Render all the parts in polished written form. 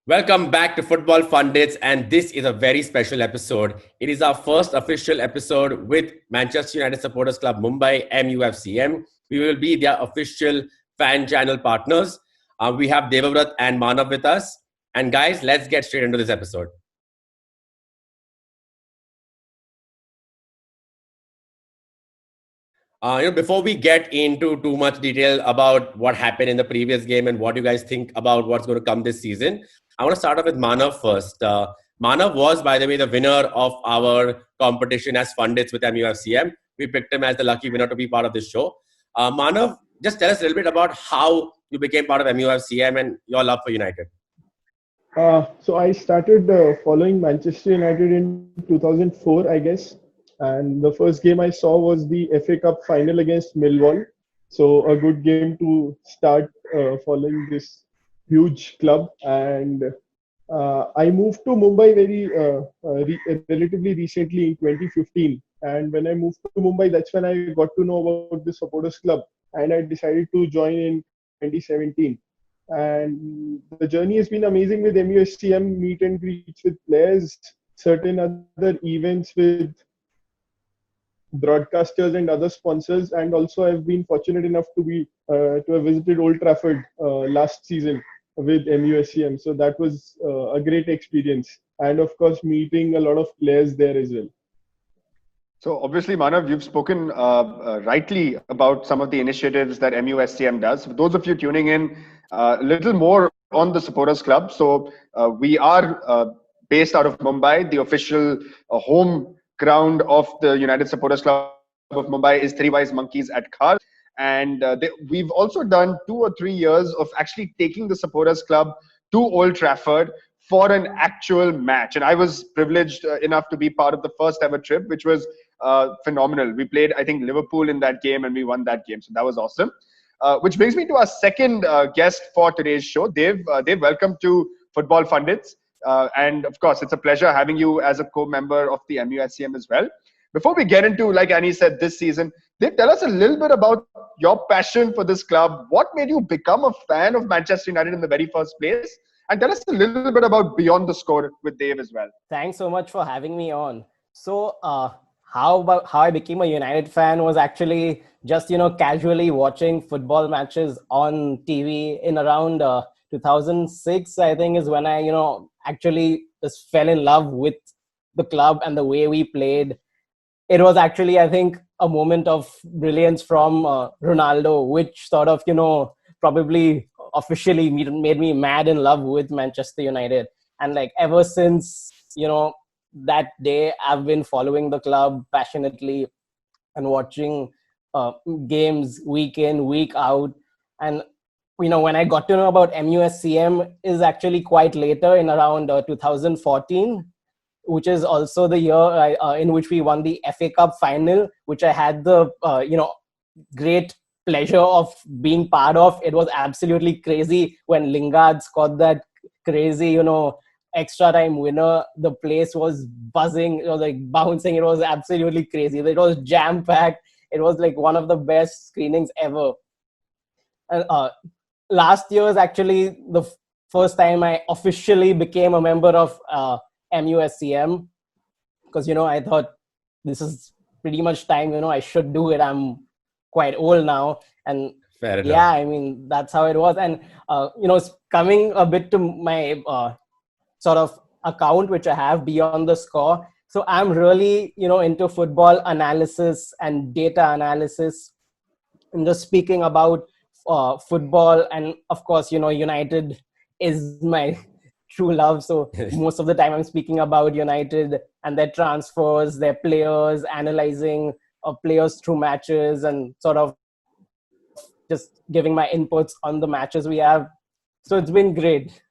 Welcome back to Football Pundits, and this is a very special episode. It is our first official episode with Manchester United Supporters Club Mumbai MUFCM. We will be their official fan channel partners. We have Devavrat and Manav with us. And guys, let's get straight into this episode. Before we get into too much detail about what happened in the previous game and what you guys think about what's going to come this season, I want to start off with Manav first. Manav was, by the way, the winner of our competition as Pundits with MUFCM. We picked him as the lucky winner to be part of this show. Manav, just tell us a little bit about how you became part of MUFCM and your love for United. So I started following Manchester United in 2004, I guess. And the first game I saw was the FA Cup final against Millwall. So a good game to start following this huge club. And I moved to Mumbai relatively recently in 2015. And when I moved to Mumbai, that's when I got to know about the supporters club. And I decided to join in 2017. And the journey has been amazing with MUSCM, meet and greets with players, certain other events with broadcasters and other sponsors, and also I've been fortunate enough to have visited Old Trafford last season with MUSCM. So that was a great experience, and of course meeting a lot of players there as well. So obviously, Manav, you've spoken rightly about some of the initiatives that MUSCM does. For those of you tuning in, a little more on the Supporters Club. So we are based out of Mumbai. The official home ground of the United Supporters Club of Mumbai is Three Wise Monkeys at Khar. And we've also done 2 or 3 years of actually taking the Supporters Club to Old Trafford for an actual match. And I was privileged enough to be part of the first ever trip, which was phenomenal. We played, I think, Liverpool in that game, and we won that game. So that was awesome. Which brings me to our second guest for today's show. Dave, welcome to Football Pundits. And of course, it's a pleasure having you as a co-member of the MUSCM as well. Before we get into, like Annie said, this season, Dave, tell us a little bit about your passion for this club. What made you become a fan of Manchester United in the very first place? And tell us a little bit about Beyond the Score with Dave as well. Thanks so much for having me on. So, how I became a United fan was actually just, casually watching football matches on TV in around 2006, I think, is when I, actually just fell in love with the club and the way we played. It was actually, I think, a moment of brilliance from Ronaldo, which sort of, probably officially made me mad in love with Manchester United. And like ever since, that day, I've been following the club passionately and watching games week in, week out. And when I got to know about MUSCM is actually quite later, in around 2014, which is also the year in which we won the FA Cup final, which I had the great pleasure of being part of. It was absolutely crazy when Lingard scored that crazy, extra time winner. The place was buzzing, it was like bouncing. It was absolutely crazy. It was jam packed. It was like one of the best screenings ever. And last year is actually the first time I officially became a member of MUSCM, because I thought this is pretty much time, I should do it. I'm quite old now, and Fair enough. Yeah, I mean, that's how it was. And coming a bit to my sort of account which I have, Beyond the Score. So I'm really into football analysis and data analysis, and just speaking about football. And of course, United is my true love. So most of the time I'm speaking about United and their transfers, their players, analyzing players through matches, and sort of just giving my inputs on the matches we have. So it's been great.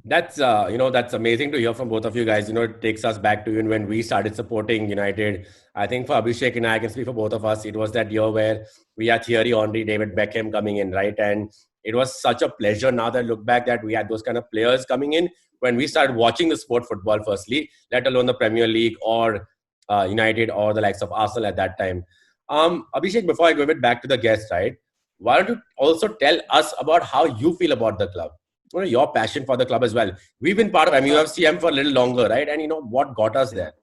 That's that's amazing to hear from both of you guys. It takes us back to when we started supporting United. I think for Abhishek and I can speak for both of us, it was that year where we had Thierry Henry, David Beckham coming in, right? And it was such a pleasure now that I look back that we had those kind of players coming in when we started watching the sport football firstly, let alone the Premier League or United or the likes of Arsenal at that time. Abhishek, before I go a bit back to the guest, right? Why don't you also tell us about how you feel about the club? your passion for the club as well. We've been part of MUFCM for a little longer, right? And what got us there?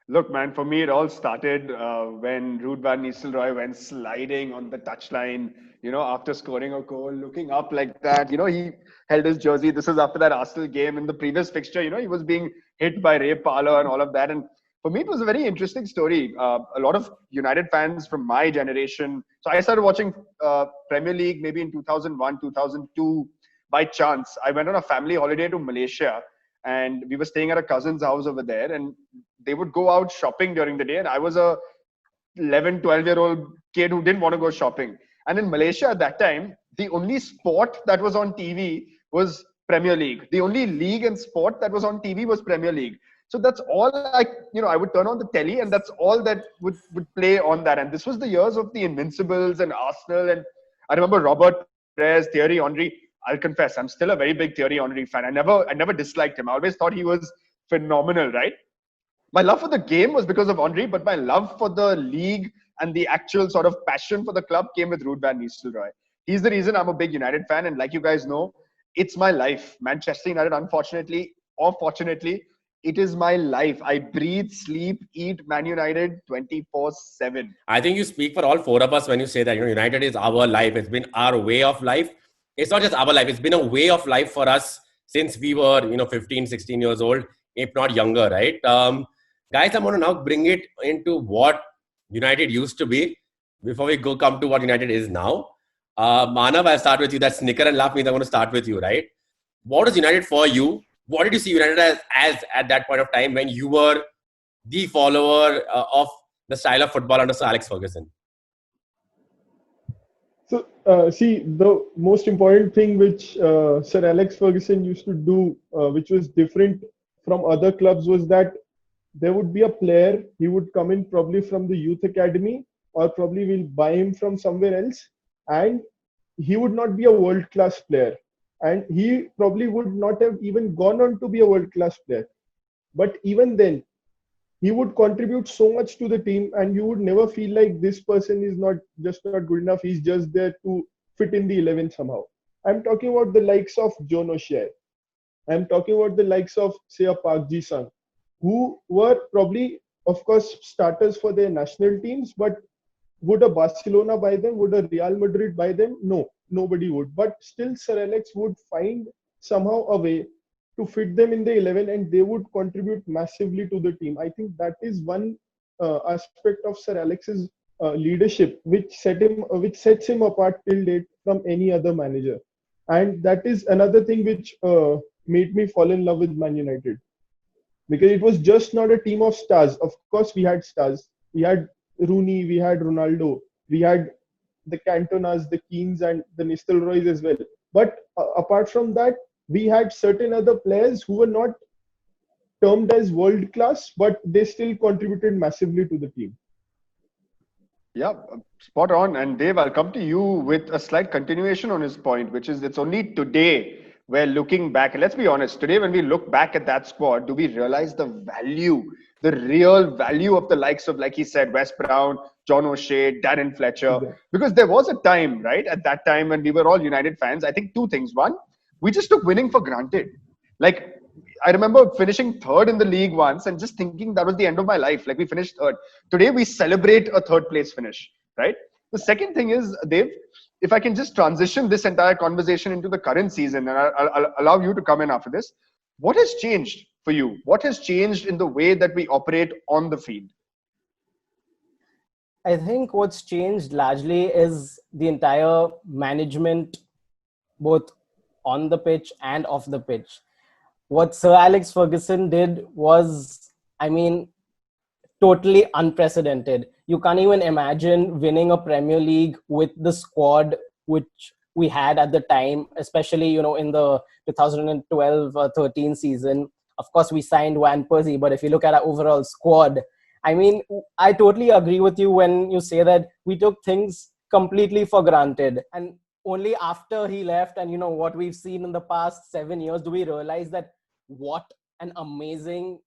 Look, man, for me, it all started when Ruud van Nistelrooy went sliding on the touchline, after scoring a goal, looking up like that. He held his jersey. This is after that Arsenal game. In the previous fixture, he was being hit by Ray Parlour and all of that. And for me, it was a very interesting story. A lot of United fans from my generation. So I started watching Premier League maybe in 2001, 2002 by chance. I went on a family holiday to Malaysia, and we were staying at a cousin's house over there, and they would go out shopping during the day, and I was a 11, 12-year-old kid who didn't want to go shopping. And in Malaysia at that time, the only sport that was on TV was Premier League. The only league and sport that was on TV was Premier League. So that's all I would turn on the telly, and that's all that would play on that. And this was the years of the Invincibles and Arsenal. And I remember Robert Perez, Thierry Henry. I'll confess, I'm still a very big Thierry Henry fan. I never disliked him. I always thought he was phenomenal, right? My love for the game was because of Henry, but my love for the league and the actual sort of passion for the club came with Ruud van Nistelrooy. He's the reason I'm a big United fan. And like you guys know, it's my life. Manchester United, unfortunately or fortunately, it is my life. I breathe, sleep, eat Man United 24/7. I think you speak for all four of us when you say that United is our life. It's been our way of life. It's not just our life. It's been a way of life for us since we were 15, 16 years old, if not younger, right? Guys, I'm going to now bring it into what United used to be before we come to what United is now. Manav, I'll start with you. That snicker and laugh means I'm going to start with you, right? What is United for you? What did you see United as at that point of time when you were the follower of the style of football under Sir Alex Ferguson? So, see, the most important thing which Sir Alex Ferguson used to do, which was different from other clubs, was that there would be a player, he would come in probably from the youth academy, or probably we'll buy him from somewhere else, and he would not be a world-class player. And he probably would not have even gone on to be a world-class player. But even then, he would contribute so much to the team, and you would never feel like this person is not good enough. He's just there to fit in the 11 somehow. I'm talking about the likes of John O'Shea. I'm talking about the likes of, say, a Park Ji-sung, who were probably, of course, starters for their national teams, but would a Barcelona buy them? Would a Real Madrid buy them? No, nobody would. But still, Sir Alex would find somehow a way to fit them in the 11, and they would contribute massively to the team. I think that is one aspect of Sir Alex's leadership, which sets him apart till date from any other manager. And that is another thing which made me fall in love with Man United, because it was just not a team of stars. Of course, we had stars. We had Rooney, we had Ronaldo, we had the Cantonas, the Keanes, and the Nistelrooys as well. But apart from that, we had certain other players who were not termed as world class, but they still contributed massively to the team. Yeah, spot on. And Dave, I'll come to you with a slight continuation on his point, which is it's only today we're looking back. And let's be honest, today when we look back at that squad, do we realize the value, the real value of the likes of, like he said, Wes Brown, John O'Shea, Darren Fletcher? Yeah. Because there was a time, right, at that time when we were all United fans. I think two things. One, we just took winning for granted. Like, I remember finishing third in the league once and just thinking that was the end of my life. Like, we finished third. Today, we celebrate a third place finish, right? The second thing is, Dave, if I can just transition this entire conversation into the current season, and I'll allow you to come in after this. What has changed for you? What has changed in the way that we operate on the field? I think what's changed largely is the entire management, both on the pitch and off the pitch. What Sir Alex Ferguson did was, totally unprecedented. You can't even imagine winning a Premier League with the squad which we had at the time, especially, in the 2012-13 season. Of course, we signed Van Persie, but if you look at our overall squad, I totally agree with you when you say that we took things completely for granted. And only after he left and, what we've seen in the past 7 years, do we realize that what an amazing,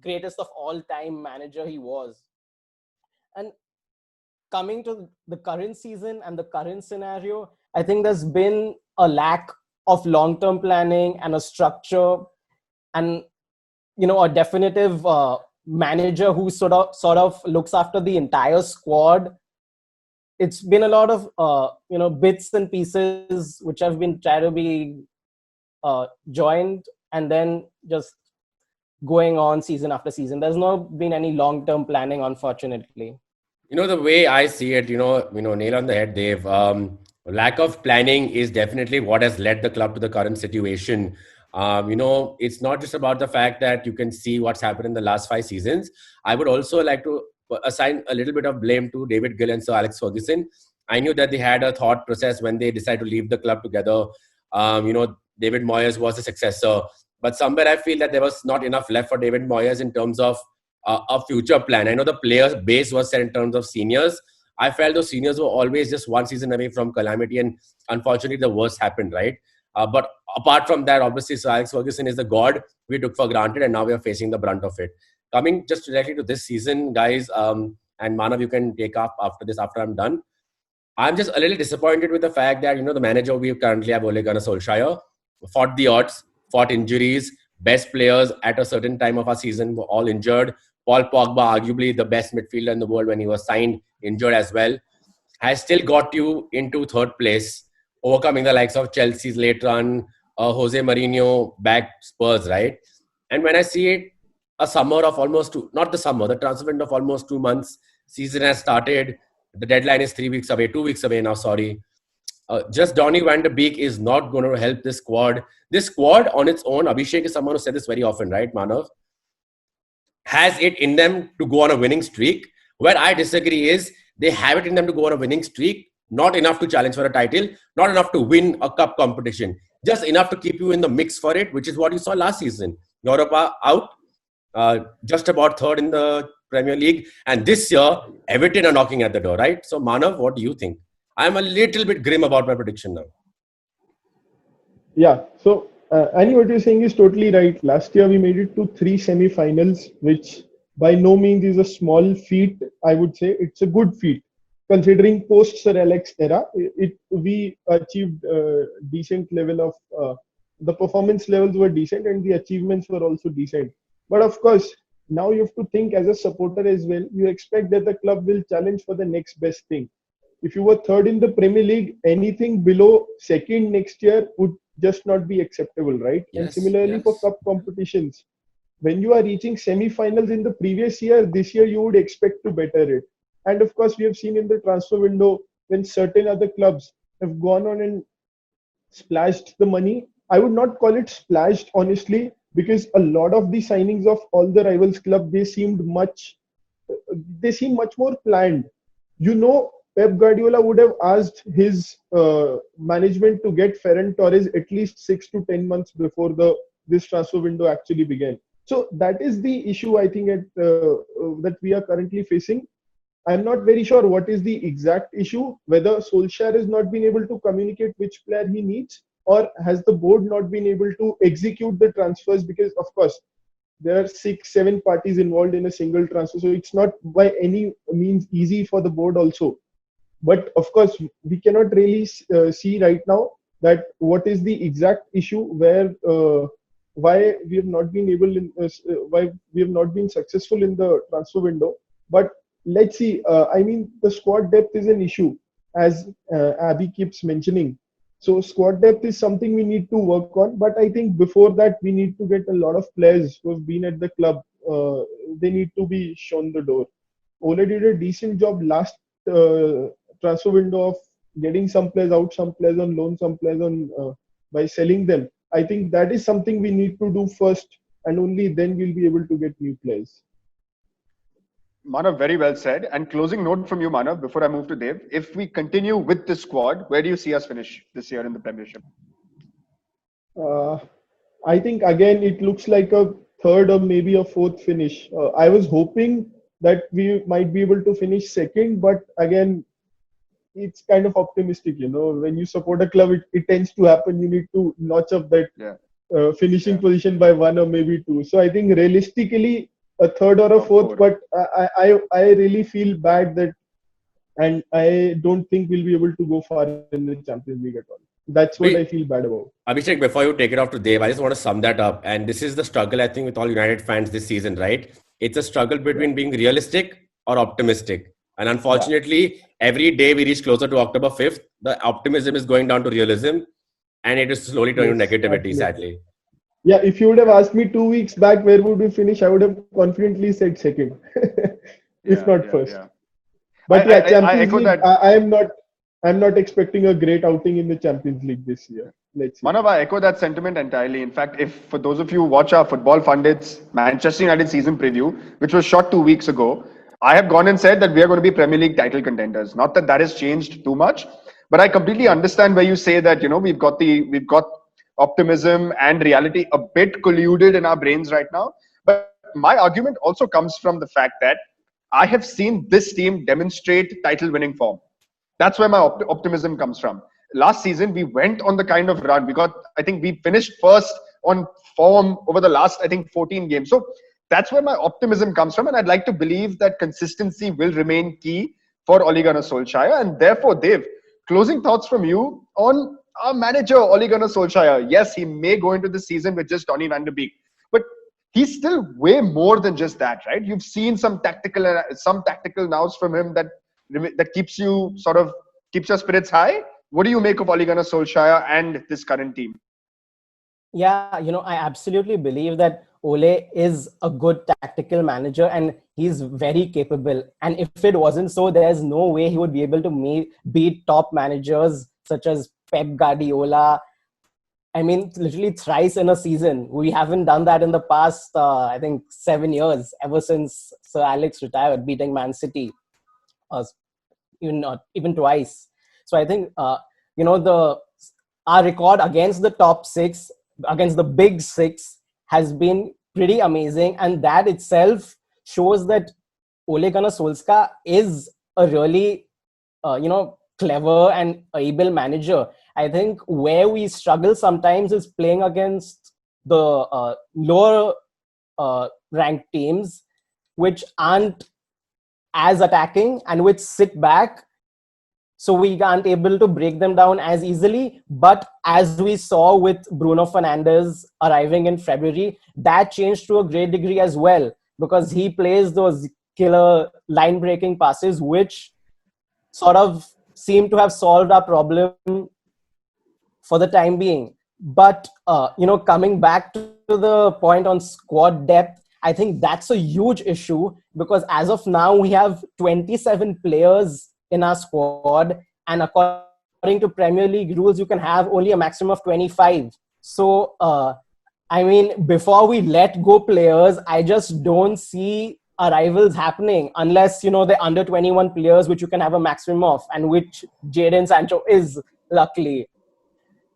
greatest of all time manager he was. And coming to the current season and the current scenario, I think there's been a lack of long-term planning and a structure, and a definitive manager who sort of looks after the entire squad. It's been a lot of bits and pieces which have been try to be joined, and then just going on season after season. There's not been any long-term planning, unfortunately. The way I see it, nail on the head, Dave. Lack of planning is definitely what has led the club to the current situation. It's not just about the fact that you can see what's happened in the last 5 seasons. I would also like to assign a little bit of blame to David Gill and Sir Alex Ferguson. I knew that they had a thought process when they decided to leave the club together. David Moyes was the successor, but somewhere I feel that there was not enough left for David Moyes in terms of a future plan. I know the players' base was set in terms of seniors. I felt those seniors were always just one season away from calamity, and unfortunately, the worst happened, right? But apart from that, obviously, Sir Alex Ferguson is the god we took for granted, and now we are facing the brunt of it. Coming just directly to this season, guys, and Manav, you can take up after this, after I'm done. I'm just a little disappointed with the fact that, the manager we currently have, Ole Gunnar Solskjaer, fought the odds, fought injuries. Best players at a certain time of our season were all injured. Paul Pogba, arguably the best midfielder in the world when he was signed, injured as well, has still got you into third place, overcoming the likes of Chelsea's late run, Jose Mourinho backed Spurs, right? And when I see it, a summer of almost the transfer window of almost 2 months, season has started, the deadline is 2 weeks away now, sorry. Just Donny van de Beek is not going to help this squad. This squad on its own, Abhishek is someone who said this very often, right, Manav? Has it in them to go on a winning streak. Where I disagree is they have it in them to go on a winning streak, not enough to challenge for a title, not enough to win a cup competition, just enough to keep you in the mix for it, which is what you saw last season. Europa out, just about third in the Premier League, and this year, Everton are knocking at the door, right? So Manav, what do you think? I'm a little bit grim about my prediction now. Yeah, so Annie, what you're saying is totally right. Last year we made it to 3 semi-finals, which by no means is a small feat. I would say it's a good feat, considering post Sir Alex era. We achieved decent level of the performance levels were decent and the achievements were also decent. But of course, now you have to think as a supporter as well. You expect that the club will challenge for the next best thing. If you were third in the Premier League, anything below second next year would just not be acceptable, right? Yes, and similarly for cup competitions, when you are reaching semi-finals in the previous year, this year you would expect to better it. And of course, we have seen in the transfer window when certain other clubs have gone on and splashed the money. I would not call it splashed, honestly, because a lot of the signings of all the rivals club, they seem much more planned. Pep Guardiola would have asked his management to get Ferran Torres at least 6 to 10 months before this transfer window actually began. So that is the issue I think that we are currently facing. I'm not very sure what is the exact issue, whether Solskjaer has not been able to communicate which player he needs, or has the board not been able to execute the transfers, because of course there are 6-7 parties involved in a single transfer. So it's not by any means easy for the board also. But of course, we cannot really see right now that what is the exact issue why we have not been why we have not been successful in the transfer window. But let's see. The squad depth is an issue, as Abby keeps mentioning. So squad depth is something we need to work on. But I think before that, we need to get a lot of players who have been at the club. They need to be shown the door. Ole did a decent job last transfer window of getting some players out, some players on loan, some players on by selling them. I think that is something we need to do first, and only then we'll be able to get new players. Manav, very well said. And closing note from you, Manav, before I move to Dave. If we continue with this squad, where do you see us finish this year in the Premiership? I think again it looks like a third or maybe a fourth finish. I was hoping that we might be able to finish second, but again, it's kind of optimistic, when you support a club, it tends to happen. You need to notch up that finishing position by 1 or maybe 2. So I think realistically a third or a fourth, but I really feel bad that and I don't think we'll be able to go far in the Champions League at all. That's what I feel bad about. Abhishek, before you take it off to Dave, I just want to sum that up. And this is the struggle, I think, with all United fans this season, right? It's a struggle between being realistic or optimistic. And unfortunately, every day we reach closer to October 5th, the optimism is going down to realism, and it is slowly turning to negativity, sadly. Yeah, if you would have asked me 2 weeks back where would we finish, I would have confidently said second, if not first. But Champions League, I'm not expecting a great outing in the Champions League this year. Let's see. Manav, I echo that sentiment entirely. In fact, if for those of you who watch our Football Pundits Manchester United season preview, which was shot 2 weeks ago, I have gone and said that we are going to be Premier League title contenders. Not that that has changed too much, but I completely understand where you say that, we've got optimism and reality a bit colluded in our brains right now. But my argument also comes from the fact that I have seen this team demonstrate title winning form. That's where my optimism comes from. Last season, we went on the kind of run. We finished first on form over the last, 14 games. So that's where my optimism comes from. And I'd like to believe that consistency will remain key for Ole Gunnar Solskjaer. And therefore, Dave, closing thoughts from you on our manager, Ole Gunnar Solskjaer. Yes, he may go into the season with just Donny van de Beek, but he's still way more than just that, right? You've seen some tactical nows from him that keeps your spirits high. What do you make of Ole Gunnar Solskjaer and this current team? Yeah, I absolutely believe that Ole is a good tactical manager and he's very capable. And if it wasn't so, there's no way he would be able to beat top managers such as Pep Guardiola. I mean, literally thrice in a season. We haven't done that in the past, 7 years, ever since Sir Alex retired, beating Man City, even twice. So I think, our record against the top six, against the big six, has been pretty amazing. And that itself shows that Ole Gunnar Solskjaer is a really, clever and able manager. I think where we struggle sometimes is playing against the lower ranked teams, which aren't as attacking and which sit back. So we aren't able to break them down as easily. But as we saw with Bruno Fernandes arriving in February, that changed to a great degree as well, because he plays those killer line-breaking passes, which sort of seem to have solved our problem for the time being. But, coming back to the point on squad depth, I think that's a huge issue, because as of now, we have 27 players in our squad, and according to Premier League rules, you can have only a maximum of 25. So, before we let go players, I just don't see arrivals happening unless, they're under 21 players, which you can have a maximum of, and which Jadon Sancho is, luckily.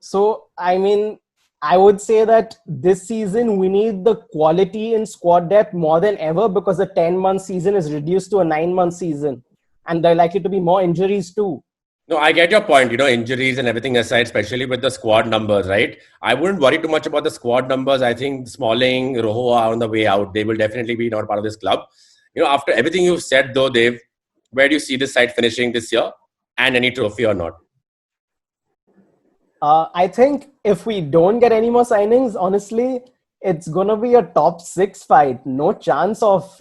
So, I would say that this season we need the quality in squad depth more than ever, because the 10-month season is reduced to a 9-month season. And there are likely to be more injuries too. No, I get your point, injuries and everything aside, especially with the squad numbers, right? I wouldn't worry too much about the squad numbers. I think Smalling, Rojo are on the way out. They will definitely be not part of this club. After everything you've said though, Dave, where do you see this side finishing this year, and any trophy or not? I think if we don't get any more signings, honestly, it's going to be a top 6 fight. No chance of,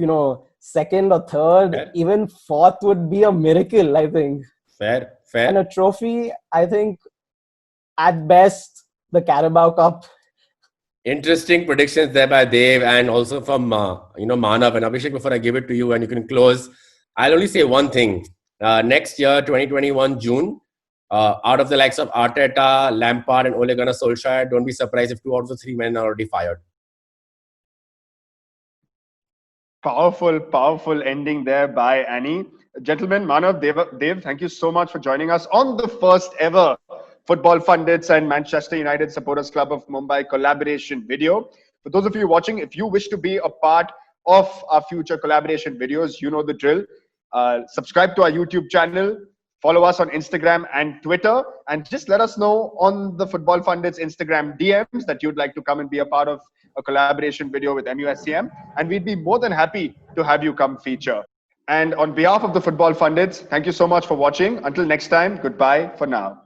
second or third. Fair. Even fourth would be a miracle, I think. Fair. And a trophy, I think, at best, the Carabao Cup. Interesting predictions there by Dave, and also from Manav and Abhishek. Before I give it to you and you can close, I'll only say one thing. Next year, 2021 June, out of the likes of Arteta, Lampard, and Ole Gunnar Solskjaer, don't be surprised if 2 out of the 3 men are already fired. Powerful ending there by Annie. Gentlemen, Manav, Dev, thank you so much for joining us on the first ever Football Pundits and Manchester United Supporters Club of Mumbai collaboration video. For those of you watching, if you wish to be a part of our future collaboration videos, you know the drill. Subscribe to our YouTube channel, follow us on Instagram and Twitter, and just let us know on the Football Pundits Instagram DMs that you'd like to come and be a part of a collaboration video with MUSCM, and we'd be more than happy to have you come feature. And on behalf of the Football Pundits, thank you so much for watching. Until next time, goodbye for now.